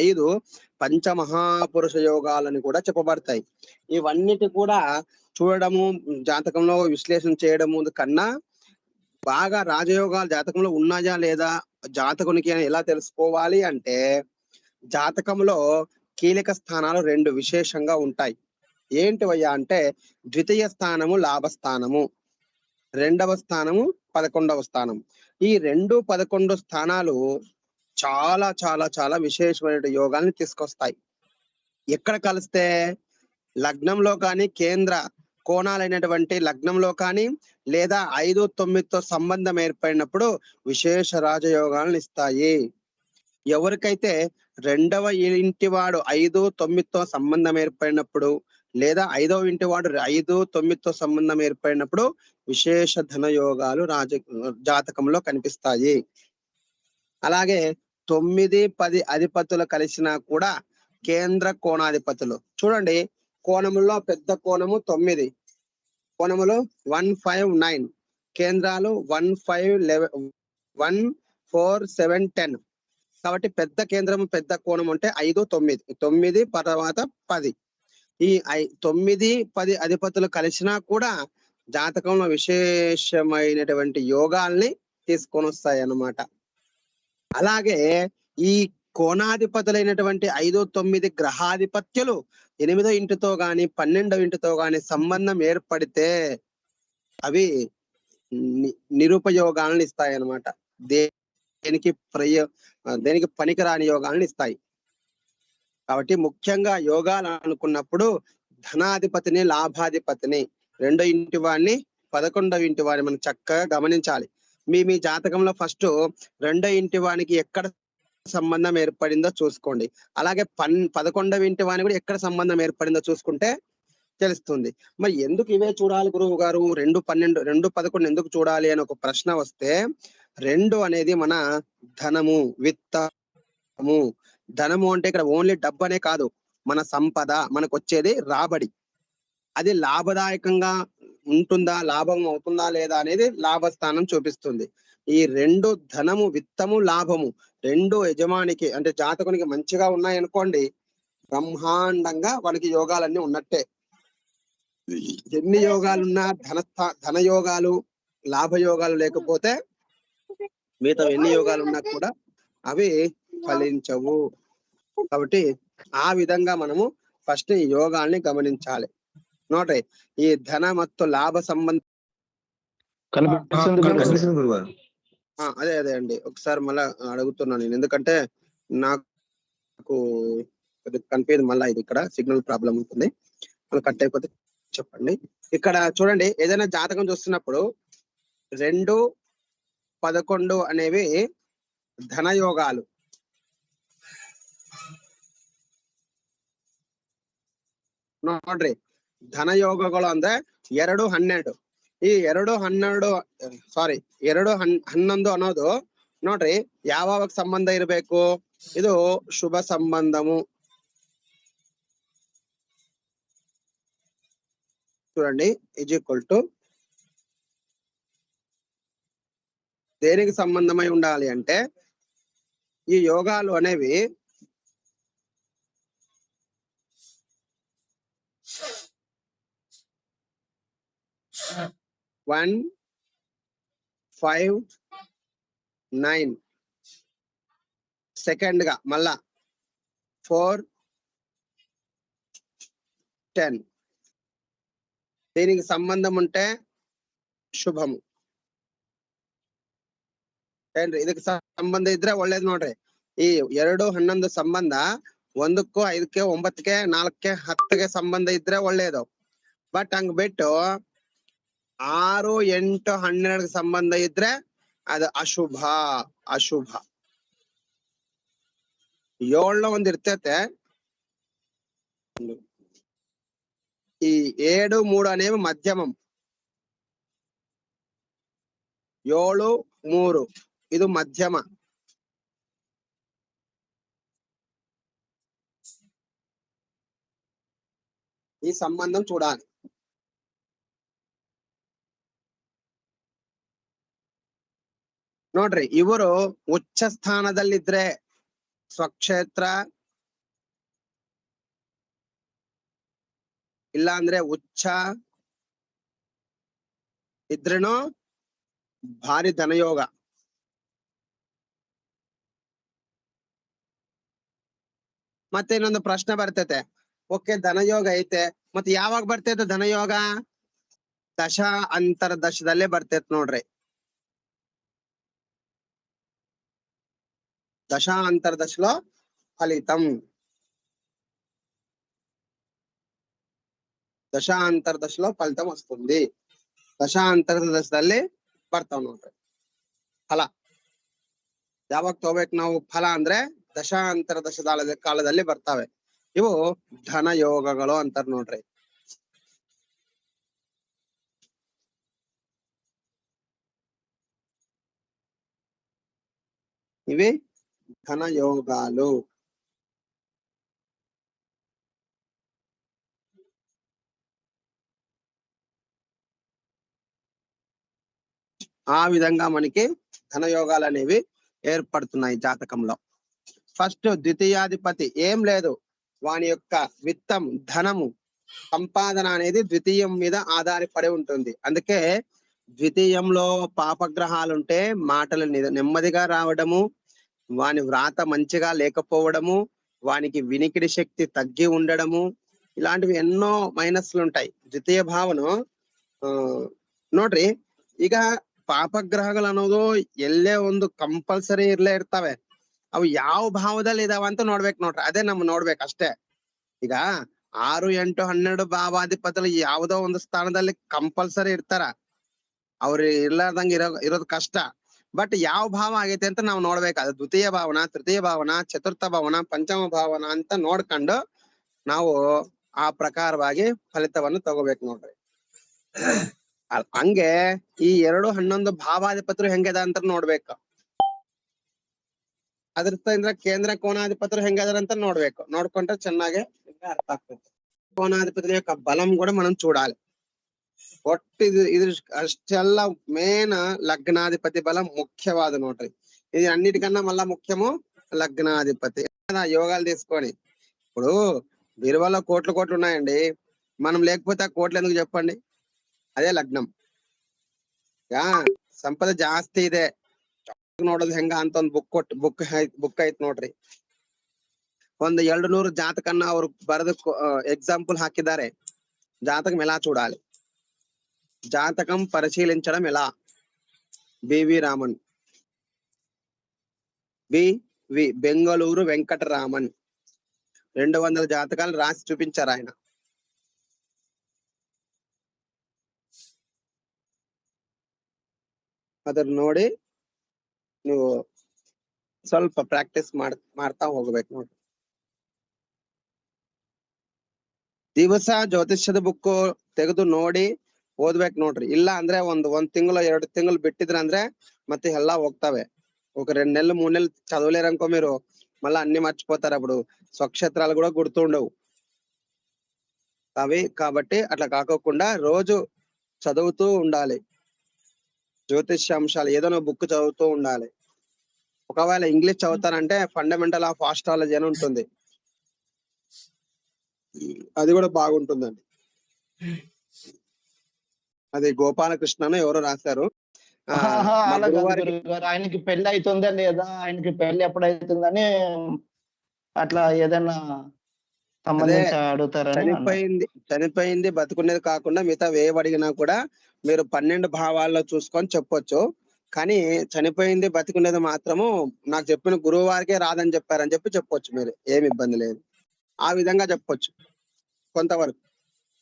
5 పంచమహాపురుష యోగాలని కూడా చెప్పబడతాయి. ఇవన్నిటి కూడా చూడడము, జాతకంలో విశ్లేషణ చేయడము కన్నా బాగా రాజయోగాలు జాతకంలో ఉన్నాయా లేదా, జాతకునికి ఎలా తెలుసుకోవాలి అంటే జాతకంలో కీలక స్థానాలు 2 విశేషంగా ఉంటాయి. ఏంటివయ్యా అంటే ద్వితీయ స్థానము లాభస్థానము, 2వ స్థానము 11వ స్థానం. ఈ 2, 11 స్థానాలు చాలా చాలా చాలా విశేషమైన యోగాల్ని తీసుకొస్తాయి. ఎక్కడ కలిస్తే లగ్నంలో కానీ, కేంద్ర కోణాలైనటువంటి లగ్నంలో కానీ, లేదా 5, 9తో సంబంధం ఏర్పడినప్పుడు విశేష రాజయోగాలను ఇస్తాయి. ఎవరికైతే 2వ ఇంటి వాడు 5, 9తో సంబంధం ఏర్పడినప్పుడు, లేదా 5వ ఇంటి వాడు 5, 9తో సంబంధం ఏర్పడినప్పుడు విశేష ధనయోగాలు జాతకంలో కనిపిస్తాయి. అలాగే 9, 10 అధిపతులు కలిసినా కూడా కేంద్ర కోణాధిపతులు చూడండి, కోణములో పెద్ద కోణము 9, కోణములు 1, 5, 9, కేంద్రాలు 1, 5, 11, 1, 4, 7, 10. కాబట్టి పెద్ద కేంద్రము పెద్ద కోణం అంటే 5, 9 తర్వాత 10. ఈ 9, 10 అధిపతులు కలిసినా కూడా జాతకంలో విశేషమైనటువంటి యోగాల్ని తీసుకొని వస్తాయి అన్నమాట. అలాగే ఈ కోణాధిపతులైనటువంటి 5, 9 గ్రహాధిపత్యులు 8వ ఇంటితో గాని 12వ ఇంటితో గాని సంబంధం ఏర్పడితే అవి నిరుపయోగాలను ఇస్తాయి అన్నమాట. దేనికి పనికిరాని యోగాలను ఇస్తాయి. కాబట్టి ముఖ్యంగా యోగాలు అనుకున్నప్పుడు ధనాధిపతిని, లాభాధిపతిని, 2వ ఇంటి వాడిని, 11వ ఇంటి వాడిని మనం చక్కగా గమనించాలి. మీ జాతకంలో ఫస్ట్ 2వ ఇంటి వానికి ఎక్కడ సంబంధం ఏర్పడిందో చూసుకోండి. అలాగే 11వ ఇంటి వాని కూడా ఎక్కడ సంబంధం ఏర్పడిందో చూసుకుంటే తెలుస్తుంది. మరి ఎందుకు ఇవే చూడాలి గురువు గారు, 2, 12, 2, 11 ఎందుకు చూడాలి అని ఒక ప్రశ్న వస్తే, 2 అనేది మన ధనము, విత్తము. ధనము అంటే ఇక్కడ ఓన్లీ డబ్బు అనే కాదు, మన సంపద, మనకు వచ్చేది రాబడి. అది లాభదాయకంగా ఉంటుందా, లాభం అవుతుందా లేదా అనేది లాభస్థానం చూపిస్తుంది. ఈ 2 ధనము, విత్తము, లాభము 2 యజమానికి అంటే జాతకునికి మంచిగా ఉన్నాయనుకోండి, బ్రహ్మాండంగా వానికి యోగాలన్నీ ఉన్నట్టే. ఎన్ని యోగాలున్నా ధన యోగాలు, లాభ యోగాలు లేకపోతే మిగతా ఎన్ని యోగాలు ఉన్నా కూడా అవి ఫలించవు. కాబట్టి ఆ విధంగా మనము ఫస్ట్ ఈ యోగాల్ని గమనించాలి. నోటే ఈ ధన ಮತ್ತು లాభ సంబంధ అదే అండి, ఒకసారి మళ్ళా అడుగుతున్నాను నేను, ఎందుకంటే నాకు కన్ఫ్యూజ్, మళ్ళీ ఇది ఇక్కడ సిగ్నల్ ప్రాబ్లం ఉంటుంది, మళ్ళీ కట్ అయిపోతే చెప్పండి. ఇక్కడ చూడండి, ఏదైనా జాతకం చూస్తున్నప్పుడు 2, 11 అనేవి ధనయోగాలు. ನೋಡ್ರಿ, ಧನಯೋಗಗಳು ಅಂದ್ರೆ 2, 12. ಈ 2, 12 ಸಾರಿ 2, 11 ಅನ್ನೋದು ನೋಡ್ರಿ ಯಾವಾಗ ಸಂಬಂಧ ಇರಬೇಕು, ಇದು ಶುಭ ಸಂಬಂಧము. చూడండి, ఈజ్ ఈక్వల్ టు దేనికి సంబంధమై ఉండాలి అంటే, ఈ యోగాలు అనేవి 1, 5, 9 సెకండ్ గా మళ్ళా 4, 10 దీనికి సంబంధం ఉంటే ಶುಭಮು. ಏನ್ರಿ, ಇದಕ್ಕೆ ಸಂಬಂಧ ಇದ್ರೆ ಒಳ್ಳೇದು ನೋಡ್ರಿ. ಈ 2, 11 ಸಂಬಂಧ 1ಕ್ಕೂ 5ಕ್ಕೆ 9ಕ್ಕೆ 4ಕ್ಕೆ 10ಕ್ಕೆ ಸಂಬಂಧ ಇದ್ರೆ ಒಳ್ಳೇದು. ಬಟ್ ಹಂಗ್ ಬಿಟ್ಟು 6, 8, 12 ಸಂಬಂಧ ಇದ್ರೆ ಅದು ಅಶುಭ. 7 ಒಂದ್ ಇರ್ತೈತೆ, ఈ 7, 3 అనేవి మధ్యమం. 7, 3 ఇది మధ్యమ. ಈ ಸಂಬಂಧం చూడాలి. ನೋಡ್ರಿ, ಇವರು ಉಚ್ಚ ಸ್ಥಾನದಲ್ಲಿದ್ರೆ ಸ್ವಕ್ಷೇತ್ರ ಇಲ್ಲ ಅಂದ್ರೆ ಉಚ್ಚ ಇದ್ರೇನು ಭಾರಿ ಧನಯೋಗ. ಮತ್ತೆ ಇನ್ನೊಂದು ಪ್ರಶ್ನೆ ಬರ್ತೈತೆ, ಓಕೆ ಧನಯೋಗ ಐತೆ, ಮತ್ತೆ ಯಾವಾಗ ಬರ್ತೈತೆ ಧನಯೋಗ? ದಶ ಅಂತರ್ದಶದಲ್ಲೇ ಬರ್ತೈತೆ ನೋಡ್ರಿ. దశ అంతర్దశలో ఫలితం. దశ అంతర్దశలో ఫలితం వస్తుంది. దశ ಅಂತರ್ದಶದಲ್ಲಿ ಬರ್ತಾವ ನೋಡ್ರಿ ಫಲ. ಯಾವಾಗ ತಗೋಬೇಕು ನಾವು ಫಲ ಅಂದ್ರೆ ದಶ ಅಂತರ್ದಶದ ಕಾಲದಲ್ಲಿ ಬರ್ತಾವೆ. ಇವು ಧನ ಯೋಗಗಳು ಅಂತಾರ ನೋಡ್ರಿ. ఇవి ధన యోగాలు. ఆ విధంగా మనకి ధన యోగాలు అనేవి ఏర్పడుతున్నాయి జాతకంలో. ఫస్ట్ ద్వితీయాధిపతి ఏం లేదు, వాని యొక్క విత్తం ధనము సంపాదన అనేది ద్వితీయం మీద ఆధారపడి ఉంటుంది. అందుకే ద్వితీయంలో పాపగ్రహాలు ఉంటే మాటలు నెమ్మదిగా రావడము, వాని వ్రాత మంచిగా లేకపోవడము, వానికి వినికిడి శక్తి తగ్గి ఉండడము, ఇలాంటివి ఎన్నో మైనస్లు ఉంటాయి ద్వితీయ భావన. ನೋಡ್ರಿ ಈಗ ಪಾಪಗ್ರಹಗಳು ಅನ್ನೋದು ಎಲ್ಲೇ ಒಂದು ಕಂಪಲ್ಸರಿ ಇರ್ಲೇ ಇರ್ತವೆ. ಅವು ಯಾವ ಭಾವದಲ್ಲಿ ಇದಾವ ಅಂತ ನೋಡ್ಬೇಕು ನೋಡ್ರಿ, ಅದೇ ನಮ್ ನೋಡ್ಬೇಕು ಅಷ್ಟೇ. ಈಗ 6, 8, 12 ಭಾವಾಧಿಪತಿಗಳು ಯಾವ್ದೋ ಒಂದು ಸ್ಥಾನದಲ್ಲಿ ಕಂಪಲ್ಸರಿ ಇರ್ತಾರ, ಅವ್ರು ಇರ್ಲಾರ್ದಂಗ ಇರೋದು ಕಷ್ಟ. ಬಟ್ ಯಾವ ಭಾವ ಆಗೈತೆ ಅಂತ ನಾವು ನೋಡ್ಬೇಕು. ಅದು ದ್ವಿತೀಯ ಭಾವನ, ತೃತೀಯ ಭಾವನ, ಚತುರ್ಥ ಭಾವನ, ಪಂಚಮ ಭಾವನ ಅಂತ ನೋಡ್ಕೊಂಡು ನಾವು ಆ ಪ್ರಕಾರವಾಗಿ ಫಲಿತವನ್ನು ತಗೋಬೇಕು ನೋಡ್ರಿ. ಹಂಗೆ ಈ 2, 11 ಭಾವಾಧಿಪತರು ಹೆಂಗದ ಅಂತ ನೋಡ್ಬೇಕು. ಅದ್ರ ಕೇಂದ್ರ ಕೋನಾಧಿಪತರು ಹೆಂಗದಾರ ಅಂತ ನೋಡ್ಬೇಕು. ನೋಡ್ಕೊಂಡ್ರೆ ಚೆನ್ನಾಗಿ ಅರ್ಥ ಆಗ್ತದೆ. కోణాధిపతుల యొక్క బలం కూడా మనం చూడాలి. ಒಟ್ಟು ಇದು ಅಷ್ಟೆಲ್ಲ ಮೇನ್ ಲಗ್ನಾಧಿಪತಿ ಬಲ ಮುಖ್ಯವಾದ ನೋಡ್ರಿ. ఇది అన్నిటికన్నా మళ్ళా ముఖ్యము లగ్నాధిపతి. యోగాలు తీసుకొని ఇప్పుడు బీరువాలో కోట్లు ఉన్నాయండి, మనం లేకపోతే ఆ కోట్లు ఎందుకు చెప్పండి? ಅದೇ ಲಗ್ನಂ. ಸಂಪದ ಜಾಸ್ತಿ ಇದೆ ನೋಡೋದು ಹೆಂಗ ಅಂತ ಒಂದು ಬುಕ್ ಐತ್ ನೋಡ್ರಿ. ಒಂದು 200 ಜಾತಕನ್ನ ಅವ್ರು ಬರೆದು ఎగ్జాంపుల్ ಹಾಕಿದ್ದಾರೆ. జాతకం ఎలా చూడాలి, జాతకం పరిశీలించడం ఎలా? బివి రామన్, బివి బెంగళూరు వెంకటరామన్ 200 జాతకాలు రాసి చూపించారు ఆయన. ಅದನ್ನ ನೋಡಿ ನೀವು ಸ್ವಲ್ಪ ಪ್ರಾಕ್ಟೀಸ್ ಮಾಡ್ತಾ ಹೋಗ್ಬೇಕು ನೋಡಿ. ದಿವಸ ಜ್ಯೋತಿಷ್ಯದ ಬುಕ್ ತೆಗೆದು ನೋಡಿ ಓದ್ಬೇಕು ನೋಡ್ರಿ. ಇಲ್ಲ ಅಂದ್ರೆ ಒಂದ್ ತಿಂಗಳು 2 ತಿಂಗಳು బిట్టిద్ర ಅಂದ್ರೆ ಮತ್ತೆ ಎಲ್ಲಾ ಹೋಗ್ತಾವೆ. ఒక 2 నెలలు 3 నెలలు చదవలేరనుకో మీరు, మళ్ళీ అన్ని మర్చిపోతారు. అప్పుడు స్వక్షేత్రాలు కూడా గుర్తుండవు అవి. కాబట్టి అట్లా కాకోకుండా రోజు చదువుతూ ఉండాలి. జ్యోతిష్య అంశాలు ఏదైనా బుక్ చదువుతూ ఉండాలి. ఒకవేళ ఇంగ్లీష్ చదువుతారంటే ఫండమెంటల్ ఆఫ్ ఆస్ట్రాలజీ అని ఉంటుంది, అది కూడా బాగుంటుందండి. అది గోపాలకృష్ణ ఎవరో రాశారు. ఆయనకి పెళ్లి అవుతుందా లేదా, ఆయనకి పెళ్లి ఎప్పుడైతుందని అట్లా ఏదైనా చనిపోయింది బతుకునేది కాకుండా మిగతా వేవ్ అడిగినా కూడా మీరు 12 భావాల్లో చూసుకొని చెప్పొచ్చు. కానీ చనిపోయింది బతికునేది మాత్రము నాకు చెప్పిన గురువు వారికే రాదని చెప్పారని చెప్పొచ్చు. మీరు ఏమి ఇబ్బంది లేదు, ఆ విధంగా చెప్పొచ్చు. కొంతవరకు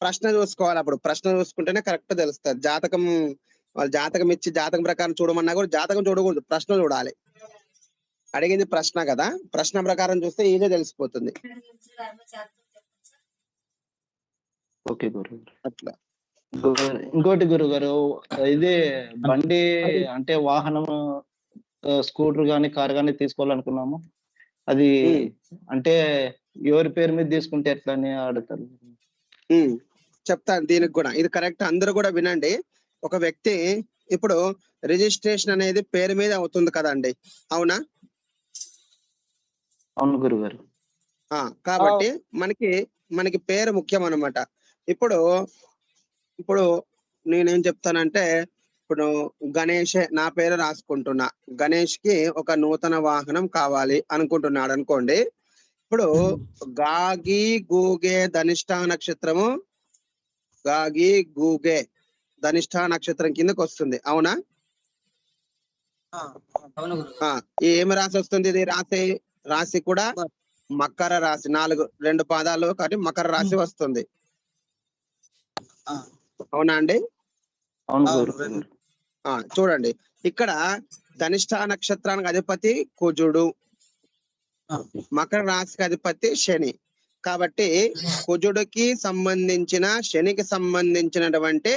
ప్రశ్న చూసుకోవాలి. అప్పుడు ప్రశ్న చూసుకుంటేనే కరెక్ట్ తెలుస్తుంది. జాతకం వాళ్ళు జాతకం ఇచ్చి జాతకం ప్రకారం చూడమన్నా కూడా జాతకం చూడకూడదు, ప్రశ్న చూడాలి. అడిగింది ప్రశ్న కదా, ప్రశ్న ప్రకారం చూస్తే ఈజీ తెలిసిపోతుంది. ఓకే గురు. అట్లా ఇంకోటి గురుగారు, ఇది బండి అంటే వాహనం స్కూటర్ గాని కార్ గాని తీసుకోవాలనుకున్నాము. అది అంటే ఎవరి పేరు మీద తీసుకుంటే ఎట్లా అని అడుగుతారు. చెప్తాను దీనికి కూడా. ఇది కరెక్ట్, అందరూ కూడా వినండి. ఒక వ్యక్తి ఇప్పుడు రిజిస్ట్రేషన్ అనేది పేరు మీద అవుతుంది కదండి, అవునా? అవును గురుగారు. కాబట్టి మనకి పేరు ముఖ్యం అన్నమాట. ఇప్పుడు ఇప్పుడు నేనేం చెప్తానంటే, ఇప్పుడు నా పేరు రాసుకుంటున్నా. గణేష్ కి ఒక నూతన వాహనం కావాలి అనుకుంటున్నాడు అనుకోండి. ఇప్పుడు గాగి గూగే ధనిష్ట నక్షత్రము, గాగి గూగే ధనిష్ట నక్షత్రం కిందకి వస్తుంది, అవునా? ఏమి రాసి వస్తుంది? ఇది రాశి కూడా మకర రాశి, 2 పాదాలు కాబట్టి మకర రాశి వస్తుంది, అవునా అండి? చూడండి, ఇక్కడ ధనిష్ట నక్షత్రానికి అధిపతి కుజుడు, మకర రాశికి అధిపతి శని. కాబట్టి కుజుడికి సంబంధించిన, శనికి సంబంధించినటువంటి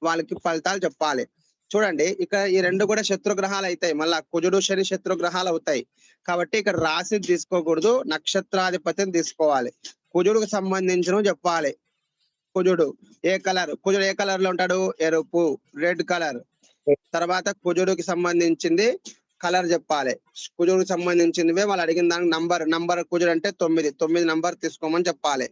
వాళ్ళకి ఫలితాలు చెప్పాలి. చూడండి, ఇక్కడ ఈ 2 కూడా శత్రుగ్రహాలు అవుతాయి. మళ్ళా కుజుడు శని శత్రుగ్రహాలు అవుతాయి. కాబట్టి ఇక్కడ రాశి తీసుకోకూడదు, నక్షత్రాధిపతిని తీసుకోవాలి. కుజుడికి సంబంధించిన చెప్పాలి. కుజుడు ఏ కలర్ లో ఉంటాడు? ఎరుపు, రెడ్ కలర్. తర్వాత కుజుడికి సంబంధించింది కలర్ చెప్పాలి. కుజుడికి సంబంధించినవే వాళ్ళు అడిగిన దానికి నంబర్ కుజుడు అంటే 9 నంబర్ తీసుకోమని చెప్పాలి.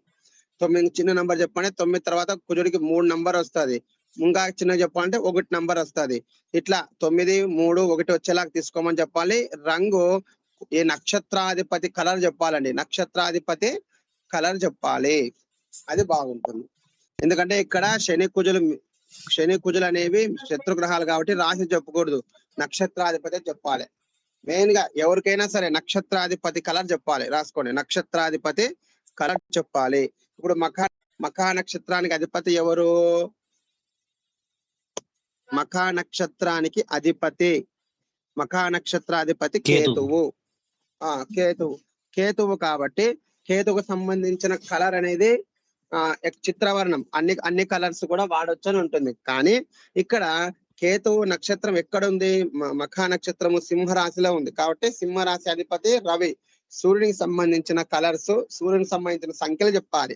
9 చిన్న నంబర్ చెప్పండి. 9 తర్వాత కుజుడికి 3 నంబర్ వస్తుంది. ఇంకా చిన్న చెప్పాలంటే 1 నంబర్ వస్తుంది. ఇట్లా 9, 3, 1 వచ్చేలాగా తీసుకోమని చెప్పాలి. రంగు ఈ నక్షత్రాధిపతి కలర్ చెప్పాలండి. నక్షత్రాధిపతి కలర్ చెప్పాలి, అది బాగుంటుంది. ఎందుకంటే ఇక్కడ శని కుజులు అనేవి శత్రుగ్రహాలు కాబట్టి రాశి చెప్పకూడదు, నక్షత్రాధిపతి చెప్పాలి. మెయిన్ గా ఎవరికైనా సరే నక్షత్రాధిపతి కలర్ చెప్పాలి, రాసుకోండి. నక్షత్రాధిపతి కలర్ చెప్పాలి. ఇప్పుడు మఖా నక్షత్రానికి అధిపతి ఎవరు? మఖా నక్షత్రాధిపతి కేతువు. కేతువు కాబట్టి కేతువుకు సంబంధించిన కలర్ అనేది చిత్రవర్ణం. అన్ని కలర్స్ కూడా వాడొచ్చు అని ఉంటుంది. కానీ ఇక్కడ కేతువు నక్షత్రం ఎక్కడుంది? మఖా నక్షత్రము సింహరాశిలో ఉంది. కాబట్టి సింహరాశి అధిపతి రవి. సూర్యునికి సంబంధించిన కలర్స్, సూర్యునికి సంబంధించిన సంఖ్యలు చెప్పాలి.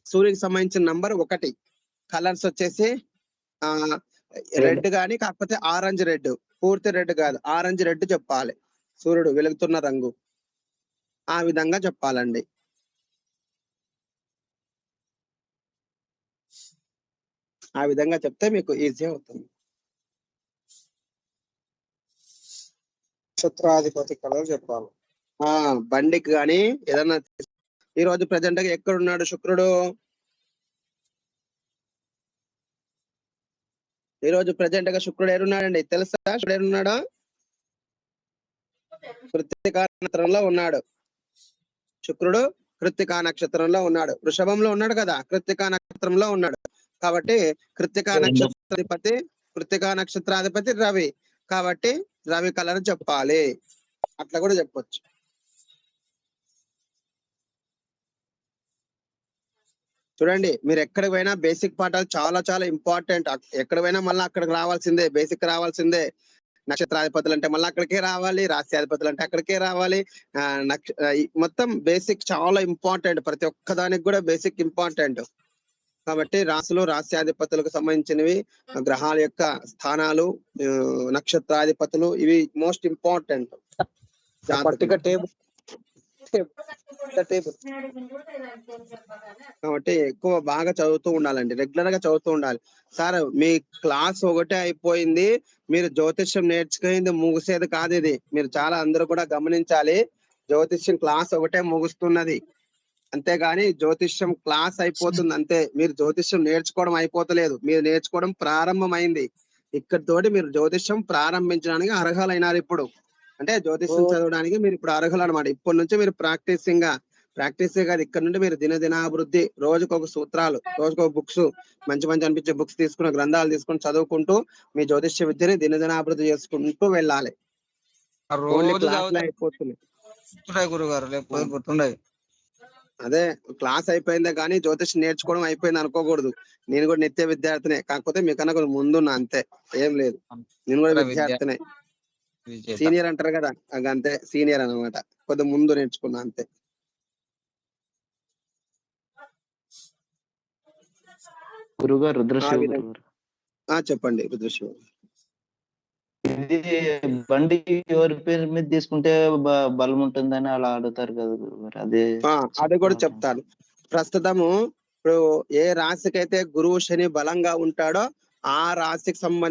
సూర్యునికి సంబంధించిన నంబర్ 1. కలర్స్ వచ్చేసి రెడ్ గాని, కాకపోతే ఆరెంజ్ రెడ్, పూర్తి రెడ్ కాదు, ఆరెంజ్ రెడ్ చెప్పాలి. సూర్యుడు వెలుగుతున్న రంగు ఆ విధంగా చెప్పాలండి. ఆ విధంగా చెప్తే మీకు ఈజీ అవుతుంది. నక్షత్రాధిపతి కలర్ చెప్పాలి. బండికి కానీ ఏదన్నా. ఈ రోజు ప్రజెంట్ గా ఎక్కడున్నాడు శుక్రుడు? ఈ రోజు ప్రజెంట్ గా శుక్రుడు ఏడున్నాడండి తెలుసా? శుక్రుడు ఏడున్నాడు? కృత్తికా నక్షత్రంలో ఉన్నాడు. శుక్రుడు కృత్తికా నక్షత్రంలో ఉన్నాడు. వృషభంలో ఉన్నాడు కదా, కృత్తికా నక్షత్రంలో ఉన్నాడు. కాబట్టి కృత్తికా నక్షత్రాధిపతి రవి. కాబట్టి రవి కలర్ చెప్పాలి. అట్లా కూడా చెప్పొచ్చు. చూడండి, మీరు ఎక్కడికి పోయినా బేసిక్ పాఠాలు చాలా చాలా ఇంపార్టెంట్. ఎక్కడ పోయినా మళ్ళీ అక్కడికి రావాల్సిందే, బేసిక్ రావాల్సిందే. నక్షత్రాధిపతులు అంటే మళ్ళీ అక్కడికే రావాలి, రాశ్యాధిపతులు అంటే అక్కడికే రావాలి. మొత్తం బేసిక్ చాలా ఇంపార్టెంట్. ప్రతి ఒక్కదానికి కూడా బేసిక్ ఇంపార్టెంట్. కాబట్టి రాశులు, రాశ్యాధిపతులకు సంబంధించినవి, గ్రహాల యొక్క స్థానాలు, నక్షత్రాధిపతులు, ఇవి మోస్ట్ ఇంపార్టెంట్. కాబట్టి ఎక్కువ బాగా చదువుతూ ఉండాలండి, రెగ్యులర్ గా చదువుతూ ఉండాలి. సార్ మీ క్లాస్ ఒకటే అయిపోయింది, మీరు జ్యోతిష్యం నేర్చుకునేది ముగిసేది కాదు. ఇది మీరు చాలా అందరూ కూడా గమనించాలి. జ్యోతిష్యం క్లాస్ ఒకటే ముగుస్తున్నది, అంతేగాని జ్యోతిష్యం క్లాస్ అయిపోతుంది అంతే. మీరు జ్యోతిష్యం నేర్చుకోవడం అయిపోతలేదు, మీరు నేర్చుకోవడం ప్రారంభమైంది. ఇక్కడితోటి మీరు జ్యోతిష్యం ప్రారంభించడానికి అర్హులైనారు. ఇప్పుడు అంటే జ్యోతిష్యం చదవడానికి మీరు ఇప్పుడు అర్హులు అనమాట. ఇప్పటి నుంచి మీరు ప్రాక్టీసే కాదు, ఇక్కడ నుండి మీరు దినదినాభివృద్ధి, రోజుకొక సూత్రాలు, రోజుకొక బుక్స్, మంచి మంచి అనిపించే బుక్స్ తీసుకుని, గ్రంథాలు తీసుకుని చదువుకుంటూ మీ జ్యోతిష్య విద్యని దినదినాభివృద్ధి చేసుకుంటూ వెళ్ళాలి. అయిపోతుంది అదే క్లాస్ అయిపోయిందే కానీ జ్యోతిష్ నేర్చుకోవడం అయిపోయింది అనుకోకూడదు. నేను కూడా నిత్య విద్యార్థినే, కాకపోతే మీకన్నా కొంచెం ముందున్నా అంతే, ఏం లేదు. నేను కూడా విద్యార్థినే, సీనియర్ అంటారు కదా, అంతే సీనియర్ అనమాట, కొద్ది ముందు నేర్చుకున్నా అంతే. గురుగారు రుద్రశివ చెప్పండి. రుద్రశివ, ఇది బండి ఎవరి పేరు మీద తీసుకుంటే బలం ఉంటుందని అలా అడుగుతారు కదా గురుగారు, అది కూడా చెప్తాను. ప్రస్తుతము ఇప్పుడు ఏ రాశికైతే గురువు శని బలంగా ఉంటాడో ఆ రాశికి సంబంధించి